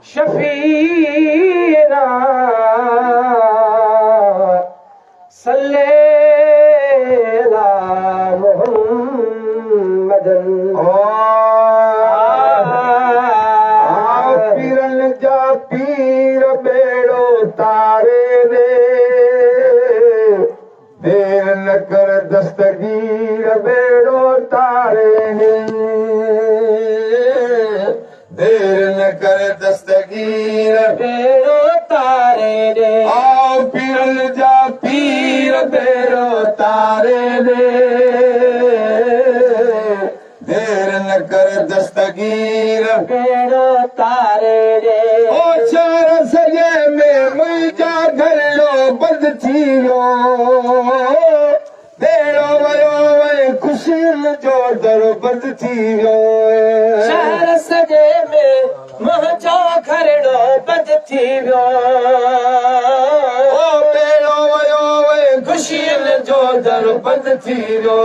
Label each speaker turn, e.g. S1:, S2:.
S1: शफीना सल्ले अला मुहम्मदन।
S2: पीरन जा पीर बेड़ो तारे दे, देर न कर दस्तगीर बेड़ो तारे ने, देर न कर दस्तगीर
S1: बेड़ो तारे दे।
S2: आओ पीरन जा पीर बेड़ो तारे दे, देर न कर दस्तगीर
S1: बेड़ो तारे दे।
S2: ओ चार सजे में मुंहिंजा घरलो बंद थी वियो, बेड़ो वियो वई ख़ुशियुनि जो दर बंद थी वियो।
S1: शहर सजे में मुंहिंजो घरड़ो बंद थी वियो,
S2: ओ बेड़ो वियो वई ख़ुशियुनि जो दर बंद थी वियो।